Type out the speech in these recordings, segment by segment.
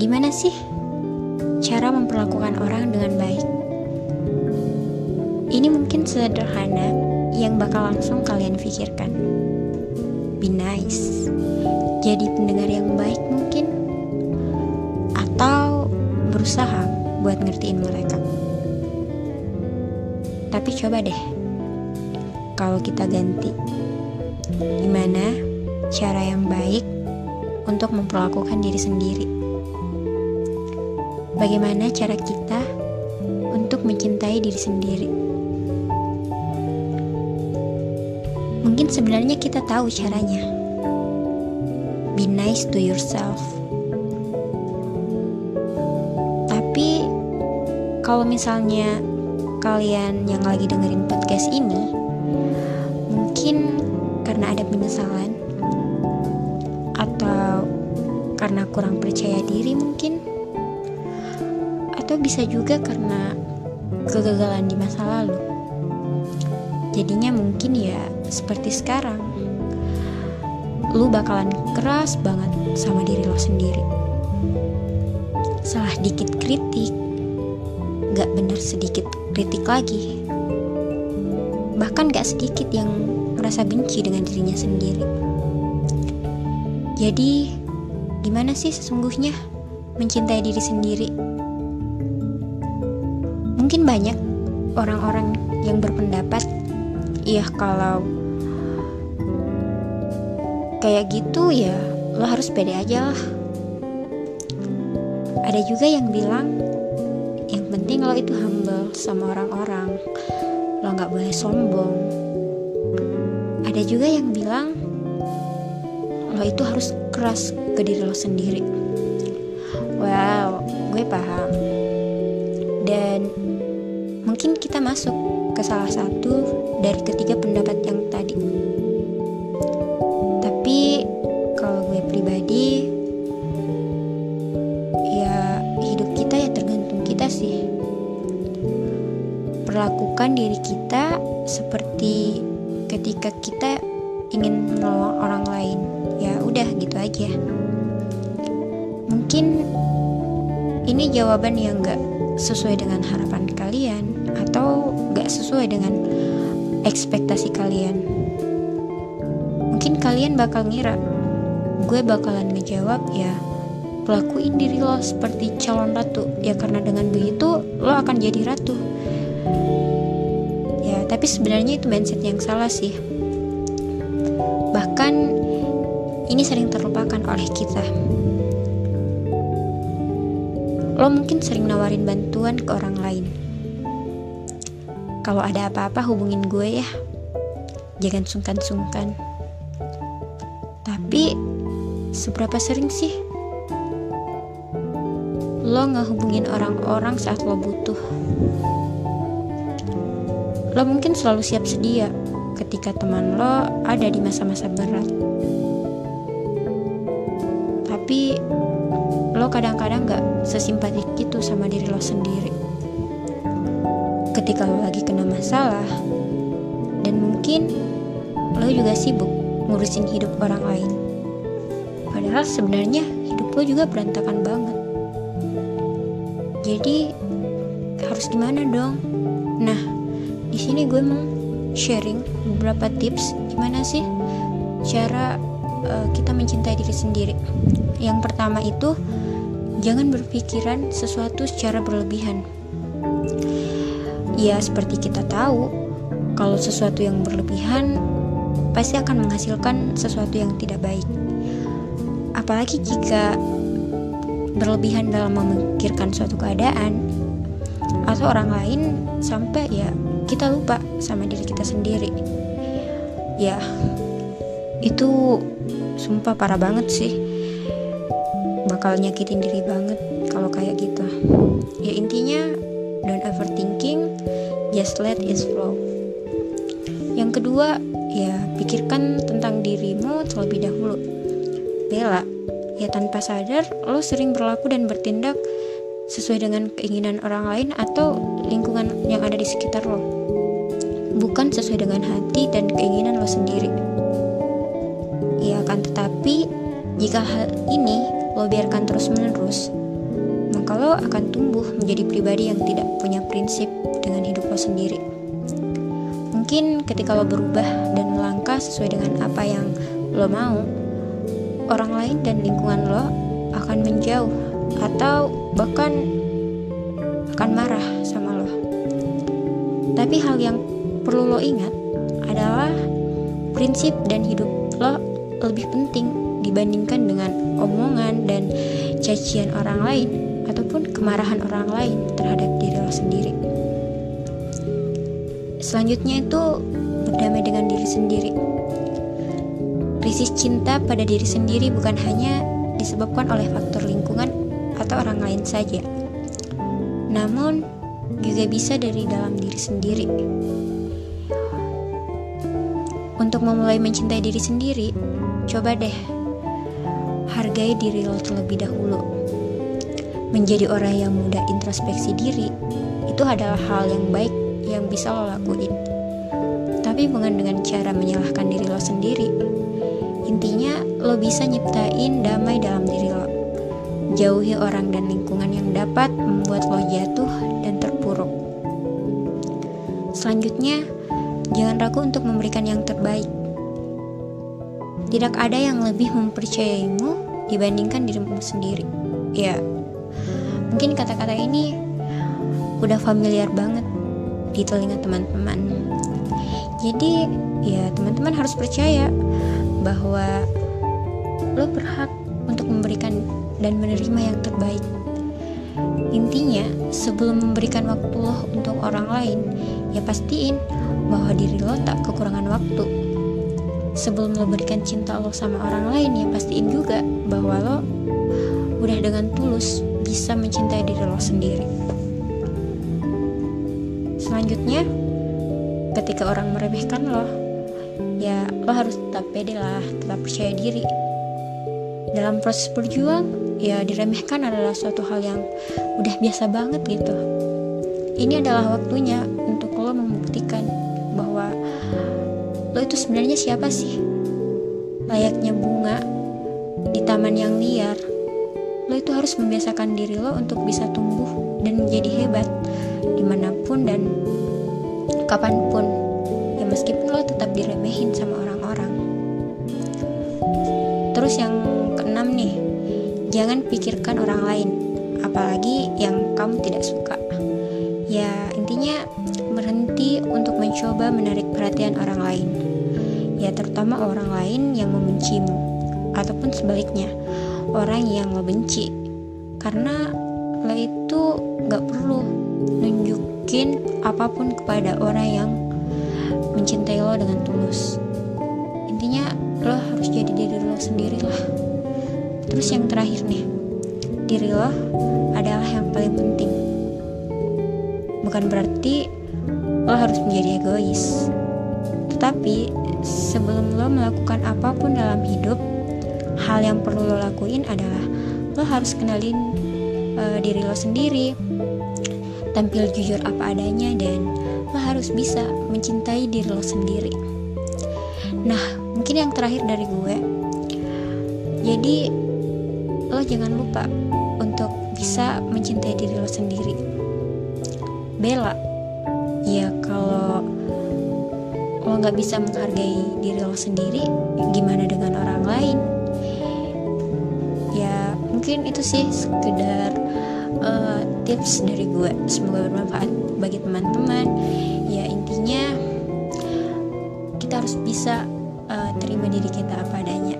Gimana sih cara memperlakukan orang dengan baik? Ini mungkin sederhana yang bakal langsung kalian pikirkan. Be nice. Jadi pendengar yang baik mungkin. Atau berusaha buat ngertiin mereka. Tapi coba deh, kalau kita ganti, gimana cara yang baik untuk memperlakukan diri sendiri? Bagaimana cara kita untuk mencintai diri sendiri? Mungkin sebenarnya kita tahu caranya. Be nice to yourself. Tapi kalau misalnya kalian yang lagi dengerin podcast ini mungkin karena ada penyesalan atau karena kurang percaya diri mungkin, atau bisa juga karena kegagalan di masa lalu. Jadinya mungkin ya seperti sekarang, lu bakalan keras banget sama diri lo sendiri. Salah dikit kritik, gak bener sedikit kritik lagi. Bahkan gak sedikit yang merasa benci dengan dirinya sendiri. Jadi gimana sih sesungguhnya mencintai diri sendiri? Mungkin banyak orang-orang yang berpendapat, iya kalau kayak gitu ya lo harus pede aja lah. Ada juga yang bilang yang penting lo itu humble sama orang-orang, lo gak boleh sombong. Ada juga yang bilang lo itu harus keras ke diri lo sendiri. Wow, gue paham. Dan mungkin kita masuk ke salah satu dari ketiga pendapat yang tadi. Tapi kalau gue pribadi, ya hidup kita ya tergantung kita sih. Perlakukan diri kita seperti ketika kita ingin menolong orang lain. Ya udah gitu aja. Mungkin ini jawaban yang gak sesuai dengan harapan kalian atau gak sesuai dengan ekspektasi kalian. Mungkin kalian bakal ngira gue bakalan ngejawab ya pelakuin diri lo seperti calon ratu, ya karena dengan begitu lo akan jadi ratu. Ya tapi sebenarnya itu mindset yang salah sih. Bahkan ini sering terlupakan oleh kita. Lo mungkin sering nawarin bantuan ke orang lain. Kalau ada apa-apa hubungin gue ya. Jangan sungkan-sungkan. Tapi seberapa sering sih lo ngehubungin orang-orang saat lo butuh? Lo mungkin selalu siap sedia ketika teman lo ada di masa-masa berat. Tapi lo kadang-kadang gak sesimpatik gitu sama diri lo sendiri ketika lo lagi kena masalah. Dan mungkin lo juga sibuk ngurusin hidup orang lain, padahal sebenarnya hidup lo juga berantakan banget. Jadi harus gimana dong? Nah, di sini gue mau sharing beberapa tips gimana sih cara kita mencintai diri sendiri. Yang pertama itu, jangan berpikiran sesuatu secara berlebihan. Ya, seperti kita tahu, kalau sesuatu yang berlebihan pasti akan menghasilkan sesuatu yang tidak baik. Apalagi jika berlebihan dalam memikirkan suatu keadaan atau orang lain sampai ya kita lupa sama diri kita sendiri. Ya, itu sumpah parah banget sih. Bakal nyakitin diri banget kalau kayak gitu. Ya intinya don't overthinking, just let it flow. Yang kedua, ya pikirkan tentang dirimu terlebih dahulu. Bella, ya tanpa sadar lo sering berlaku dan bertindak sesuai dengan keinginan orang lain atau lingkungan yang ada di sekitar lo, bukan sesuai dengan hati dan keinginan lo sendiri. Ya kan, tetapi Jika hal ini lo biarkan terus-menerus, maka lo akan tumbuh menjadi pribadi yang tidak punya prinsip dengan hidup lo sendiri. Mungkin ketika lo berubah dan melangkah sesuai dengan apa yang lo mau, orang lain dan lingkungan lo akan menjauh atau bahkan akan marah sama lo. Tapi hal yang perlu lo ingat adalah prinsip dan hidup lo lebih penting dibandingkan dengan omongan dan cacian orang lain ataupun kemarahan orang lain terhadap diri lo sendiri. Selanjutnya itu berdamai dengan diri sendiri. Krisis cinta pada diri sendiri bukan hanya disebabkan oleh faktor lingkungan atau orang lain saja, namun juga bisa dari dalam diri sendiri. Untuk memulai mencintai diri sendiri, coba deh hargai diri lo terlebih dahulu. Menjadi orang yang mudah introspeksi diri itu adalah hal yang baik yang bisa lo lakuin, tapi bukan dengan cara menyalahkan diri lo sendiri. Intinya lo bisa nyiptain damai dalam diri lo. Jauhi orang dan lingkungan yang dapat membuat lo jatuh dan terpuruk. Selanjutnya, jangan ragu untuk memberikan yang terbaik. Tidak ada yang lebih mempercayaimu dibandingkan dirimu sendiri. Ya, mungkin kata-kata ini udah familiar banget di telinga teman-teman. Jadi, ya teman-teman harus percaya bahwa lo berhak untuk memberikan dan menerima yang terbaik. Intinya, sebelum memberikan waktu lo untuk orang lain, ya pastiin bahwa diri lo tak kekurangan waktu. Sebelum lo berikan cinta lo sama orang lain, ya pastiin juga bahwa lo udah dengan tulus bisa mencintai diri lo sendiri. Selanjutnya, ketika orang meremehkan lo, ya lo harus tetap pede lah, tetap percaya diri. Dalam proses berjuang, ya diremehkan adalah suatu hal yang udah biasa banget gitu. Ini adalah waktunya untuk lo membuktikan bahwa lo itu sebenarnya siapa sih. Layaknya bunga di taman yang liar, lo itu harus membiasakan diri lo untuk bisa tumbuh dan menjadi hebat dimanapun dan kapanpun. Ya meskipun lo tetap diremehin sama orang-orang. Terus yang keenam nih, jangan pikirkan orang lain, apalagi yang kamu tidak suka. Ya intinya berhenti untuk mencoba menarik perhatian orang lain, ya terutama orang lain yang membencimu, ataupun sebaliknya orang yang lo benci. Karena lo itu gak perlu nunjukin apapun kepada orang yang mencintai lo dengan tulus. Intinya lo harus jadi diri lo sendiri lah. Terus yang terakhir nih, diri lo adalah yang paling penting. Bukan berarti lo harus menjadi egois, tetapi sebelum lo melakukan apapun dalam hidup, hal yang perlu lo lakuin adalah lo harus kenalin diri lo sendiri, tampil jujur apa adanya, dan lo harus bisa mencintai diri lo sendiri. Nah, mungkin yang terakhir dari gue, jadi lo jangan lupa untuk bisa mencintai diri lo sendiri. Bella, ya kalau lo gak bisa menghargai diri lo sendiri, gimana dengan orang lain? Ya mungkin itu sih sekedar tips dari gue. Semoga bermanfaat bagi teman-teman. Ya intinya kita harus bisa terima diri kita apa adanya,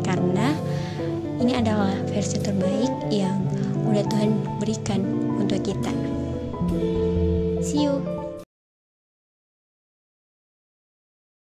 karena ini adalah versi terbaik yang udah Tuhan berikan untuk kita. See you.